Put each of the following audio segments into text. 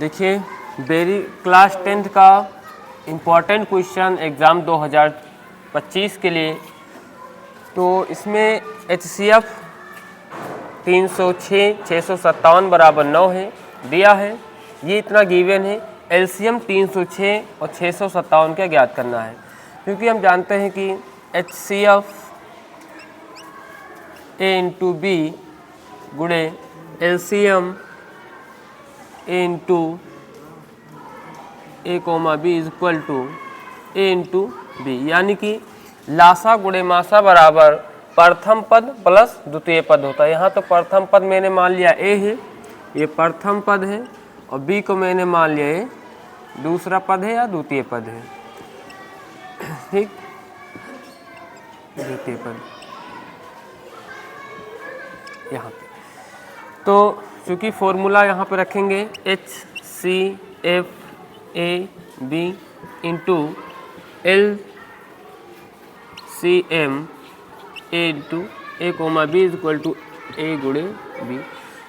देखिए very class 10th का important question exam 2025 के लिए। तो इसमें HCF 306 657 बराबर 9 है दिया है, ये इतना गिवन है। LCM 306 और 657 का ज्ञात करना है, क्योंकि हम जानते हैं कि HCF A इंटू बी गुणे LCM A into A comma B is equal to A into B, यानी कि लासा गुणे मासा बराबर प्रथम पद प्लस द्वितीय पद होता है। यहाँ तो प्रथम पद मैंने मान लिया A है, ये प्रथम पद है, और B को मैंने मान लिया A दूसरा पद है या द्वितीय पद है। ठीक, द्वितीय पद यहाँ पे। तो चूँकि फॉर्मूला यहाँ पे रखेंगे HCF A B into LCM A into A comma B is equal to A गुणे B।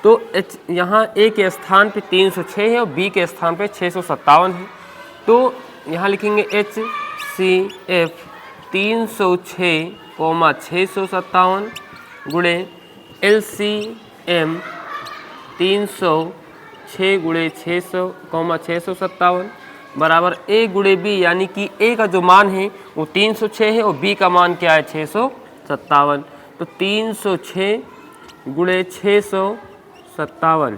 तो यहाँ A के स्थान पे 306 है और B के स्थान पे 657 है। तो यहाँ लिखेंगे HCF 306 कोमा 657 गुणे LCM 306 गुणे 600 कोमा 657 बराबर A गुणे B, यानी कि A का जो मान है वो 306 है और B का मान क्या है 657। तो 306 गुणे 657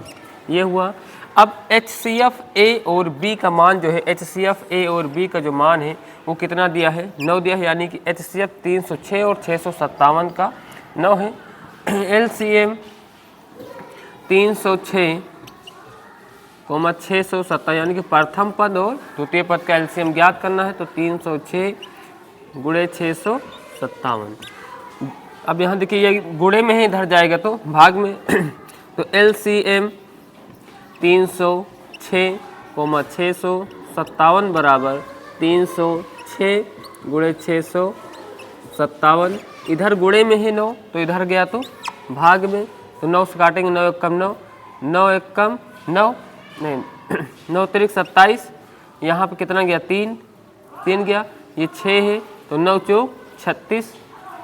ये हुआ। अब HCF A और B का मान जो है, HCF A और B का जो मान है वो कितना दिया है, 9 दिया है, यानी कि HCF 306 और 657 का 9 है। LCM 306 कोमा 657, यानी कि प्रथम पद और द्वितीय पद का LCM ज्ञात करना है। तो 306 गुणे 657। अब यहाँ देखिए ये गुणे में ही इधर जाएगा तो भाग में तो LCM 306 कोमा 657 बराबर 306 गुणे 657। इधर गुणे में ही 9 तो इधर गया तो भाग में, तो 9 से काटेंगे, 9 एक कम 9, 9 एक कम 9 नहीं 9 तिरिक 27, यहाँ पे कितना गया 3 गया, ये 6 है तो 9 चौक 36,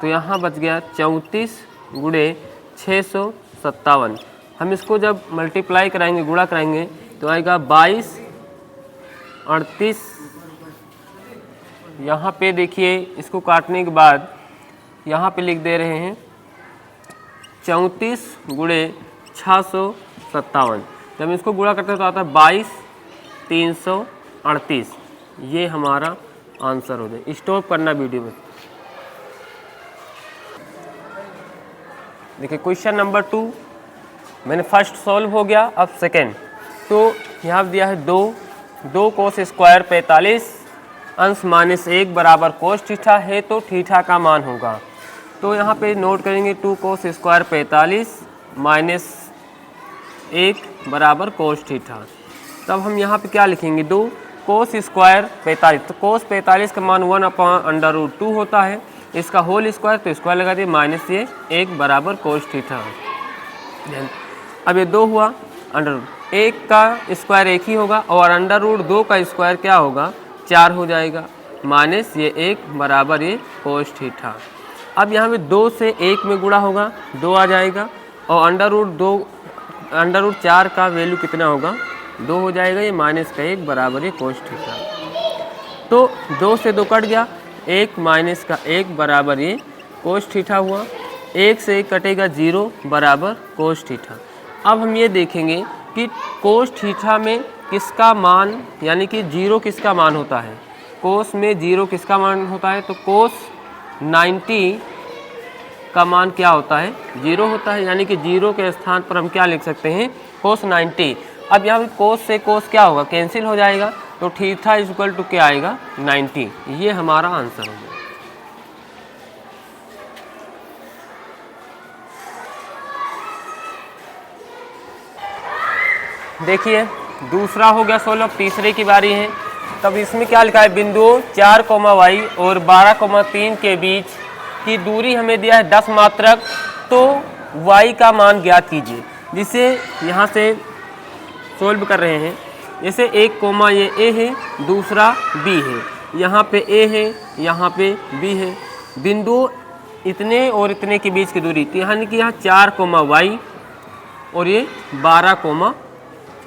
तो यहाँ बच गया 34 गुणे 657। हम इसको जब मल्टीप्लाई कराएंगे, गुणा कराएंगे, तो आएगा 22 38। यहाँ पे देखिए इसको काटने के बाद यहाँ पे लिख दे रहे हैं 34 गुणे 657। जब हम इसको गुणा करते हैं तो आता है 22 338। ये हमारा आंसर हो जाए। स्टॉप करना वीडियो में। देखिए क्वेश्चन नंबर 2 मैंने फर्स्ट सॉल्व हो गया। अब सेकेंड, तो यहाँ दिया है 2 कोस स्क्वायर 45 अंश -1 बराबर कोस थीटा है, तो थीटा का मान होगा। तो यहाँ पे नोट करेंगे 2 कोस स्क्वायर 45 -1 बराबर कोस थीटा। तब हम यहाँ पे क्या लिखेंगे, 2 कोस स्क्वायर 45, तो कोस 45 का मान 1/√2 होता है, इसका होल स्क्वायर तो स्क्वायर लगा दिए माइनस ये 1 बराबर कोस थीटा। अब ये 2 हुआ, √1 का स्क्वायर 1 ही होगा और √2 का स्क्वायर क्या होगा 4 हो जाएगा, माइनस ये 1 बराबर ये कोस थीटा। अब यहाँ पे 2 से 1 में गुणा होगा 2 आ जाएगा, और √4 का वैल्यू कितना होगा 2 हो जाएगा, ये माइनस का 1 बराबर ये कोस थीटा। तो 2 से 2 कट गया, 1 माइनस का 1 बराबर ये कोस थीटा हुआ। 1 से 1 कटेगा 0 बराबर कोस थीटा। अब हम ये देखेंगे कि कोस थीटा में किसका मान, यानी कि 0 किसका मान होता है, कोस में 0 किसका मान होता है, तो कोस 90 का मान क्या होता है 0 होता है, यानी कि 0 के स्थान पर हम क्या लिख सकते हैं कोस 90। अब यहाँ पे कोस से कोस क्या होगा कैंसिल हो जाएगा, तो थीटा इज इक्वल टू क्या आएगा 90। ये हमारा आंसर होगा। देखिए दूसरा हो गया सोल्व, अब तीसरे की बारी है। तब इसमें क्या लिखा है, बिंदुओं 4, y और 12, 3 के बीच की दूरी हमें दिया है 10 मात्रक, तो y का मान ज्ञात कीजिए। जिसे यहाँ से सोल्व कर रहे हैं जैसे एक कोमा ये ए है, दूसरा बी है, यहाँ पे ए है, यहाँ पे बी है, बिंदु इतने और इतने के बीच की दूरी, तो यानी कि यहाँ 4 कोमा वाई और ये 12 कोमा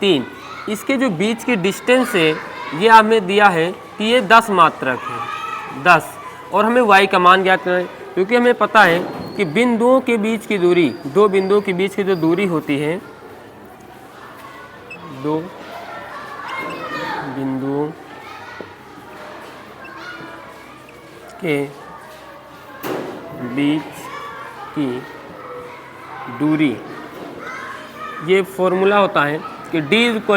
3, इसके जो बीच की डिस्टेंस है ये हमें दिया है कि ये 10 मात्रक है, 10, और हमें y का मान ज्ञात करना है, क्योंकि हमें पता है कि बिंदुओं के बीच की दूरी, दो बिंदुओं के बीच की जो दूरी होती है, दो बिंदुओं के बीच की दूरी, ये फॉर्मूला होता है कि d =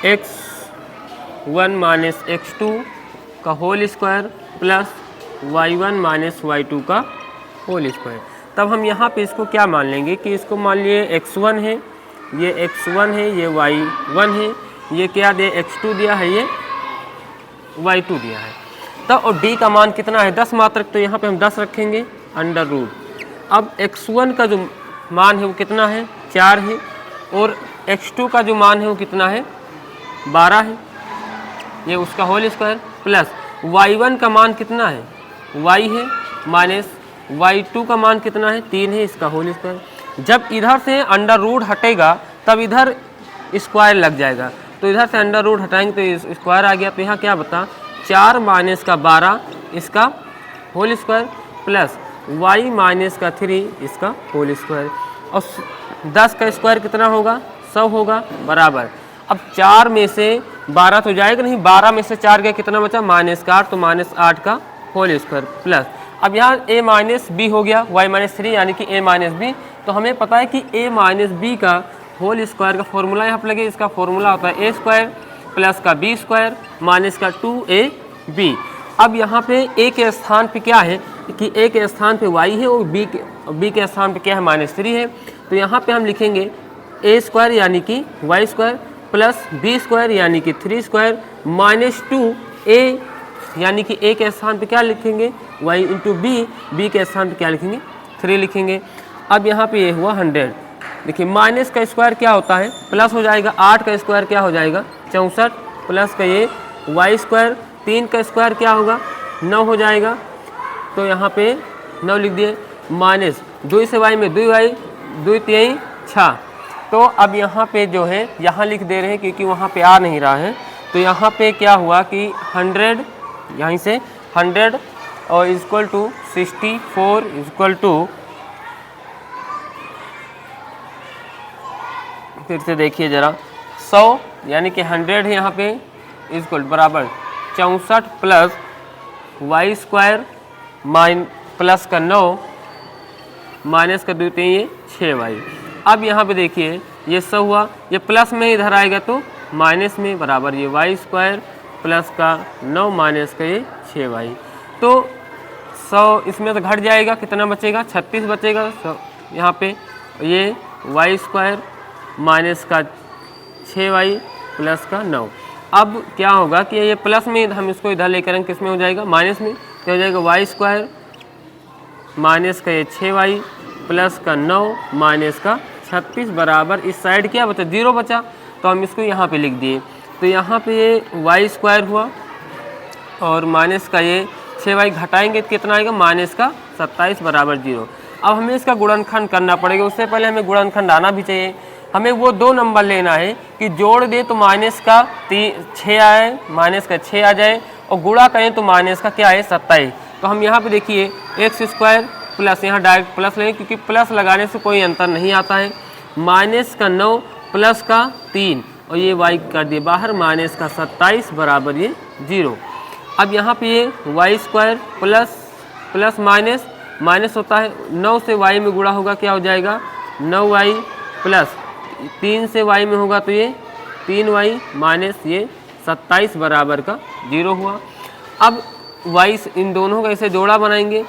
x1 - x2 का whole square plus y1 - y2 का होल स्क्वायर। तब हम यहाँ पे इसको क्या मान लेंगे कि इसको मान लिए x1 है, ये x1 है, ये y1 है, ये क्या दे x2 दिया है, ये y2 दिया है। तब और d का मान कितना है 10 मात्रक, तो यहाँ पे हम 10 रखेंगे √। अब x1 का जो मान है वो कितना है 4 है, और x2 का जो मान है वो कितना है 12 है, ये उसका होल स्क्वायर, प्लस y1 का मान कितना है y है, माइनस y2 का मान कितना है 3 है, इसका होल स्क्वायर। जब इधर से √, हटेगा तब इधर स्क्वायर लग जाएगा, तो इधर से √, हटाएंगे तो स्क्वायर आ गया। तो यहाँ क्या बता 4 - 12 इसका होल स्क्वायर, प्लस y - 3 इसका होल स्क्वायर, और 10 का स्क्वायर कितना होगा 100 होगा, बराबर। अब 4 में से 12 तो जाएगा नहीं, 12 में से 4 गया, कितना बचा -8, तो -8 का होल स्क्वायर, प्लस अब यहाँ a - b हो गया, y - 3 यानी कि a - b। तो हमें पता है कि a - b का होल स्क्वायर का फॉर्मूला यहाँ पर लगे, इसका फॉर्मूला होता है a² प्लस का b² माइनस का 2ab। अब यहाँ पे a के स्थान पे क्या है कि a के स्थान पे y है और b के स्थान पे क्या है -3 है, तो यहाँ पे हम लिखेंगे a² यानी कि y² प्लस b² यानी कि 3² माइनस 2a यानी कि a के स्थान पे क्या लिखेंगे y × b के स्थान पे क्या लिखेंगे 3 लिखेंगे। अब यहाँ पे ये हुआ 100। देखिए माइनस का स्क्वायर क्या होता है प्लस हो जाएगा, 8 का स्क्वायर क्या हो जाएगा 64, प्लस का ये y², 3 का स्क्वायर क्या होगा 9 हो जाएगा, तो यहाँ पे 9 लिख दिए, माइनस 2 से y में 2y, 2 3 6। तो अब यहाँ पे जो है यहाँ लिख दे रहे हैं क्योंकि वहाँ पे आ नहीं रहा है, तो यहाँ पे क्या हुआ कि 100 यहीं से 100 और इक्वल टू 64 इक्वल टू, फिर से देखिए ज़रा 100 यानी कि 100 है यहाँ पे इक्वल बराबर 64 प्लस y² प्लस का 9 माइनस का 2 3 ये 6y। अब यहाँ पे देखिए ये 100 हुआ, ये प्लस में इधर आएगा तो माइनस में, बराबर ये y² प्लस का 9 माइनस का ये 6y। तो 100 इसमें तो घट जाएगा, कितना बचेगा 36 बचेगा। यहाँ पे ये y² माइनस का 6y प्लस का 9। अब क्या होगा कि ये प्लस में हम इसको इधर लेकर किस में हो जाएगा माइनस में, तो हो जाएगा y² माइनस का ये 6y प्लस का 9 माइनस का 36 बराबर इस साइड क्या बचा 0 बचा, तो हम इसको यहाँ पे लिख दिए। तो यहाँ पे ये y² हुआ और माइनस का ये 6y घटाएंगे तो कितना आएगा माइनस का 27 बराबर 0। अब हमें इसका गुणनखंड करना पड़ेगा, उससे पहले हमें गुणनखंड आना भी चाहिए। हमें वो 2 नंबर लेना है कि जोड़ दे तो माइनस का 6 आए, माइनस का 6 आ जाए, और गुणा करें तो माइनस का क्या है 27। तो हम यहाँ पे देखिए x² प्लस, यहाँ डायरेक्ट प्लस लेंगे क्योंकि प्लस लगाने से कोई अंतर नहीं आता है, माइनस का 9 प्लस का 3 और ये y कर दिए बाहर, माइनस का 27 बराबर ये 0। अब यहाँ पे ये y² प्लस माइनस माइनस होता है, 9 से y में गुणा होगा क्या हो जाएगा 9y प्लस 3 से y में होगा तो ये 3y माइनस ये 27 बराबर का 0 हुआ। अब y इन दोनों का ऐसे जोड़ा बनाएंगे,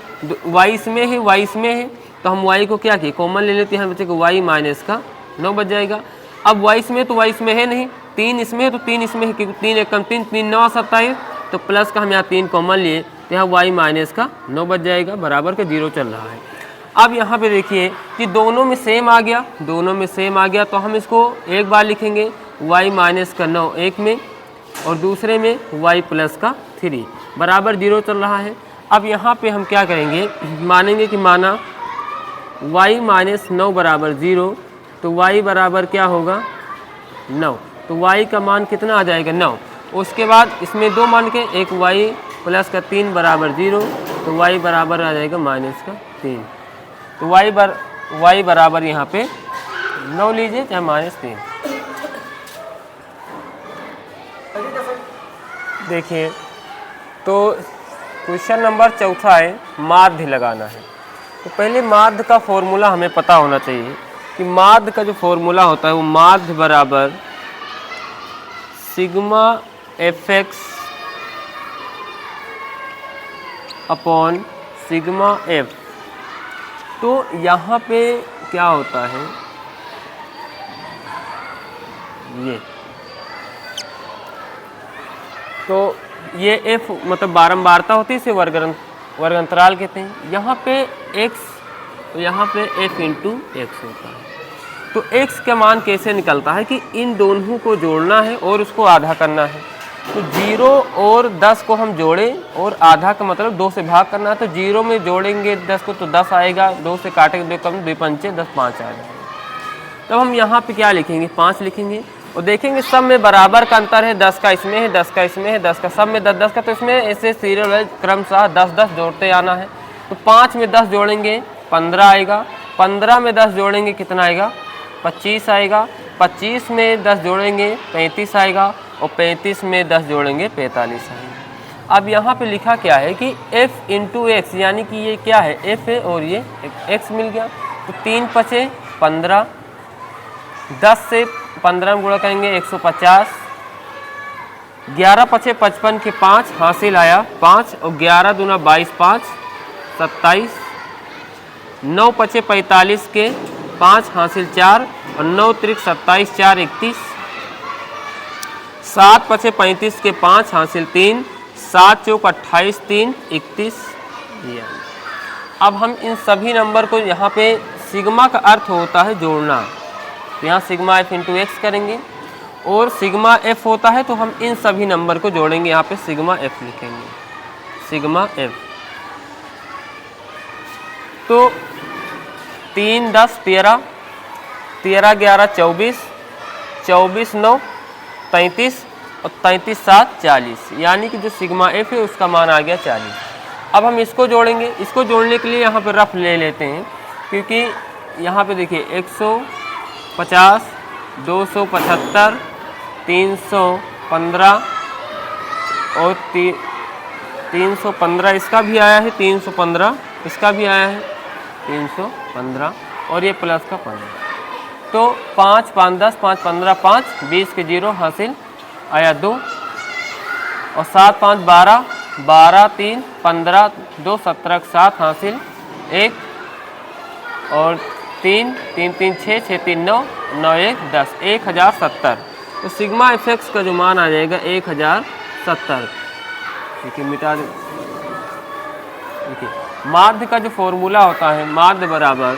y इसमें है y इसमें है, तो हम y को क्या किए कॉमन ले लेते हैं, बच्चे को y माइनस का 9 बच जाएगा। अब y इसमें तो y इसमें है नहीं, 3 इसमें है तो 3 इसमें है, क्योंकि 3 एक कम 3 3 9 27, तो प्लस का हम यहाँ 3 कॉमन लिए तो यहाँ y माइनस का 9 बच जाएगा, बराबर का 0 चल रहा है। अब यहाँ पे देखिए कि दोनों में सेम आ गया, दोनों में सेम आ गया, तो हम इसको एक बार लिखेंगे y माइनस का 9 एक में और दूसरे में y प्लस का 3 बराबर 0 चल रहा है। अब यहाँ पे हम क्या करेंगे, मानेंगे कि माना y माइनस 9 बराबर 0, तो y बराबर क्या होगा 9, तो y का मान कितना आ जाएगा 9। उसके बाद इसमें दो मान के, एक y प्लस का 3 बराबर 0, तो y बराबर आ जाएगा माइनस का 3, तो y बराबर यहाँ पे 9 लीजिए चाहे माइनस 3। देखिए तो क्वेश्चन नंबर चौथा है, माध्य लगाना है। तो पहले माध्य का फॉर्मूला हमें पता होना चाहिए कि माध्य का जो फॉर्मूला होता है वो माध्य बराबर sigma fx upon sigma f। तो यहाँ पे क्या होता है, ये तो ये f मतलब बारंबारता होती है, इसे वर्गांतराल कहते हैं। यहाँ पे x, तो यहाँ पे f इंटू एक्स होता है। तो x का मान कैसे निकलता है कि इन दोनों को जोड़ना है और उसको आधा करना है। तो 0 और 10 को हम जोड़ें और आधा का मतलब 2 से भाग करना है। तो 0 में जोड़ेंगे 10 को तो 10 आएगा, 2 से काटेंगे 2 कम 2 पंचे 10, 5 आ जाएगा। तब हम यहाँ पे क्या लिखेंगे, 5 लिखेंगे और देखेंगे सब में बराबर का अंतर है, 10 का इसमें है, 10 का इसमें है, 10 का सब में 10 10 का, तो इसमें ऐसे सीरियल वाइज क्रमशः 10 10 जोड़ते आना है। तो 5 में 10 जोड़ेंगे 15 आएगा, 15 में 10 जोड़ेंगे कितना आएगा 25 आएगा, 25 में 10 जोड़ेंगे 35 आएगा और 35 में 10 जोड़ेंगे 45 आएगा। अब यहाँ पे लिखा क्या है कि f इंटू एक्स, यानी कि ये क्या है f है और ये x मिल गया। तो 3 पचे 15, 10 से 15 में गुणा करेंगे 150, 11 पचे 55 के 5 हासिल आया 5 और 11 दूना 22 5 27, 9 पचे 45 के 5 हासिल 4 और 9 त्रिक 27 4 31, 7 पचे 35 के 5 हासिल 3, 7 चौक 28 3 31। अब हम इन सभी नंबर को यहाँ पे सिग्मा का अर्थ होता है जोड़ना, तो यहाँ सिग्मा f इंटू एक्स करेंगे और सिग्मा f होता है तो हम इन सभी नंबर को जोड़ेंगे, यहाँ पे सिग्मा f लिखेंगे, सिग्मा f। तो 3 10 13, 13 11 24, 24 9 33 और 33 7 40, यानी कि जो सिग्मा f है उसका मान आ गया 40। अब हम इसको जोड़ेंगे, इसको जोड़ने के लिए यहाँ पे रफ ले लेते हैं, क्योंकि यहाँ पे देखिए 150 275 315 और 315 इसका भी आया है, 315 इसका भी आया है, 315 और ये प्लस का 15। तो 5 5 10 5 15 5 20 के 0 हासिल आया 2 और 7 5 12 12 3 15 2 17 7 हासिल 1 और 3 3 3 6 6 3 9 9 1 10 1070। तो सिग्मा fx का जो मान आ जाएगा 1070। ठीक है, मिटा दें। देखिए माध्य का जो फॉर्मूला होता है, माध्य बराबर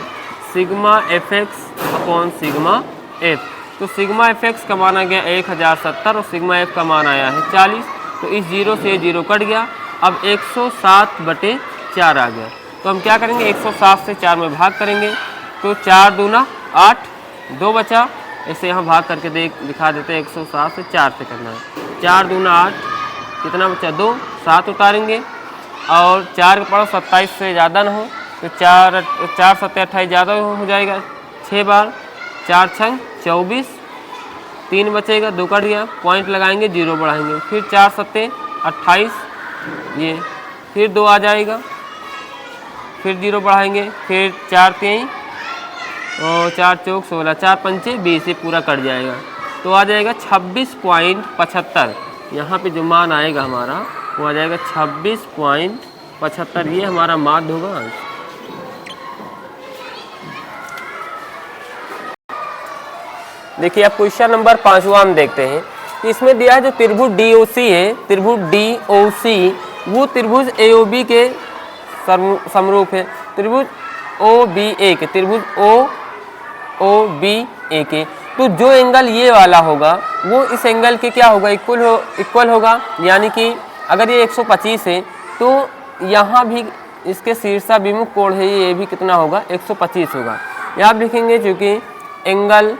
sigma fx upon sigma f। तो सिग्मा fx का मान आ गया 1070 और सिग्मा f का मान आया है 40। तो इस 0 से 0 कट गया, अब 107/4 आ गया। तो हम क्या करेंगे, 107 से 4 में भाग करेंगे, तो 4 दूना 8 2 बचा, ऐसे यहाँ भाग करके दिखा देते हैं। 107 से 4 से करना है, 4 दूना 8 कितना बचा 2, 7 उतारेंगे और 4 का पढ़ो 27 से ज़्यादा ना हो, तो 4 7 28 ज़्यादा हो जाएगा, 6 बार 4 छंग 24, 3 बचेगा 2 कट गया, पॉइंट लगाएंगे 0 बढ़ाएंगे, फिर 4 7 28 ये, फिर 2 आ जाएगा, फिर 0 बढ़ाएंगे, फिर 4 3 और 4 चौक 16, 4 पंचे 20, ये पूरा कट जाएगा। तो आ जाएगा 26.75। यहाँ पे जो मान आएगा हमारा वो आ जाएगा 26.75। ये हमारा माध्य होगा। देखिए अब क्वेश्चन नंबर 5वां हम देखते हैं कि इसमें दिया है जो त्रिभुज DOC है, त्रिभुज DOC वो त्रिभुज AOB के समरूप है, त्रिभुज OBA के, त्रिभुज OBA के। तो जो एंगल ये वाला होगा वो इस एंगल के क्या होगा, इक्वल होगा। यानी कि अगर ये 125 है तो यहाँ भी इसके शीर्षाभिमुख कोण है ये भी कितना होगा, 125 होगा। यहाँ आप लिखेंगे चूँकि एंगल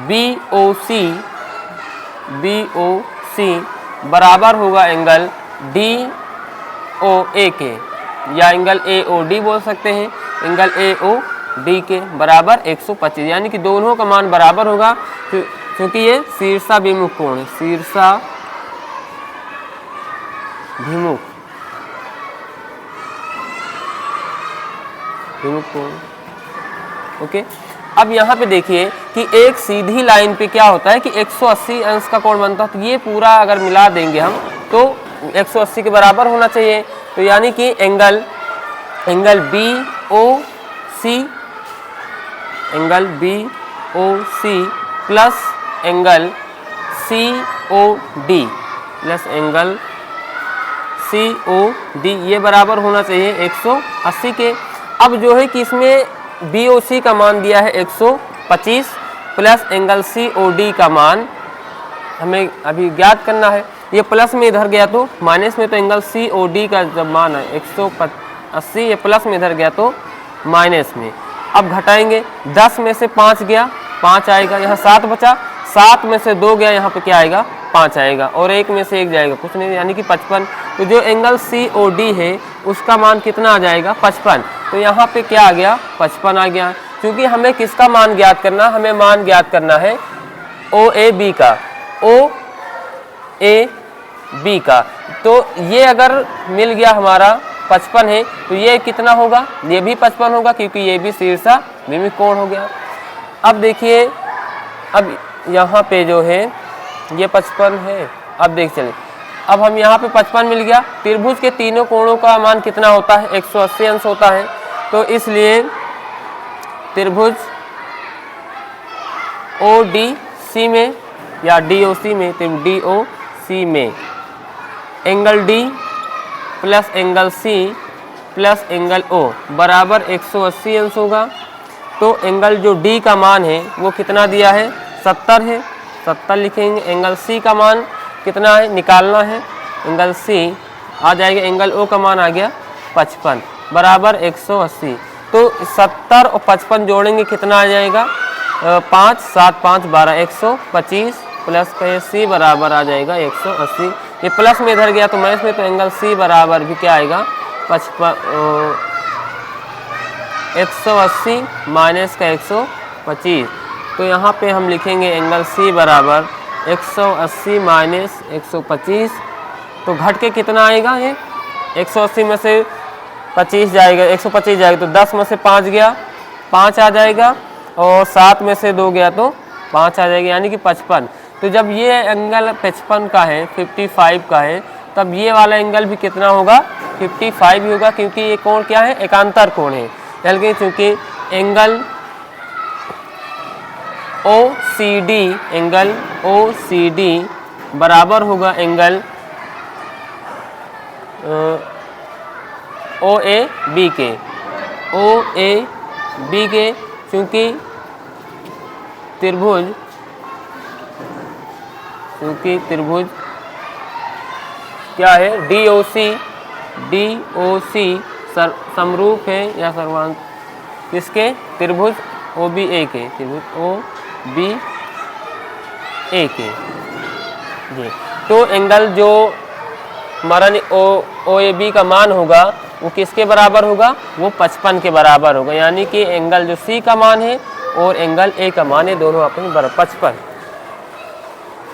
BOC बराबर होगा एंगल DOA के, या एंगल AOD बोल सकते हैं, एंगल AOD के बराबर 125, यानी कि दोनों का मान बराबर होगा क्योंकि ये शीर्षाभिमुख कोण है, शीर्षाभिमुख कोण। ओके, अब यहाँ पे देखिए कि एक सीधी लाइन पे क्या होता है कि 180 अंश का कोण बनता है, तो ये पूरा अगर मिला देंगे हम तो 180 के बराबर होना चाहिए। तो यानी कि angle BOC plus angle COD ये बराबर होना चाहिए 180 के। अब जो है कि इसमें BOC का मान दिया है 125 प्लस एंगल COD का मान हमें अभी ज्ञात करना है। ये प्लस में इधर गया तो माइनस में, तो एंगल COD का जब मान है 180, ये प्लस में इधर गया तो माइनस में। अब घटाएंगे, 10 में से 5 गया 5 आएगा, यहाँ 7 बचा, 7 में से 2 गया, यहाँ पे क्या आएगा 5 आएगा, और 1 में से 1 जाएगा कुछ नहीं, यानी कि 55। तो जो एंगल COD है उसका मान कितना आ जाएगा 55। तो यहाँ पे क्या आ गया 55 आ गया। क्योंकि हमें किसका मान ज्ञात करना, हमें मान ज्ञात करना है OAB का, OAB का। तो ये अगर मिल गया हमारा 55 है तो ये कितना होगा, ये भी 55 होगा क्योंकि ये भी शीर्षाभिमुख कोण हो गया। अब देखिए, अब यहाँ पे जो है ये 55 है। अब देख चले, अब हम यहाँ पे 55 मिल गया। त्रिभुज के तीनों कोणों का मान कितना होता है, 180 अंश होता है। तो इसलिए त्रिभुज ODC में या DOC में, DOC में angle D plus angle C plus angle O बराबर 180 अंश होगा। तो एंगल जो D का मान है वो कितना दिया है, 70 है, 70 लिखेंगे। एंगल C का मान कितना है, निकालना है, एंगल C आ जाएगा, एंगल O का मान आ गया 55 बराबर 180। तो 70 और 55 जोड़ेंगे कितना आ जाएगा, 5 7 5 12, 125 प्लस का C बराबर आ जाएगा 180। ये प्लस में इधर गया तो माइनस में, तो एंगल C बराबर भी क्या आएगा 180 माइनस का 125। तो यहाँ पे हम लिखेंगे एंगल C बराबर 180 माइनस 125। तो घट के कितना आएगा, ये 180 में से 25 जाएगा, 125 जाएगा, तो 10 में से 5 गया 5 आ जाएगा, और 7 में से 2 गया तो 5 आ जाएगा, यानी कि 55। तो जब ये एंगल 55 का है, 55 का है, तब ये वाला एंगल भी कितना होगा, 55 ही होगा, क्योंकि ये कोण क्या है, एकांतर कोण है। यानी चूँकि एंगल OCD बराबर होगा एंगल OAB के, क्योंकि त्रिभुज क्या है, DOC समरूप है या सर्वांग किसके, त्रिभुज OBA के, त्रिभुज OBA के। जी, तो एंगल जो हमारा OAB का मान होगा वो किसके बराबर होगा, वो 55 के बराबर होगा। यानी कि एंगल जो C का मान है और एंगल A का मान है, दोनों आपस में बराबर 55।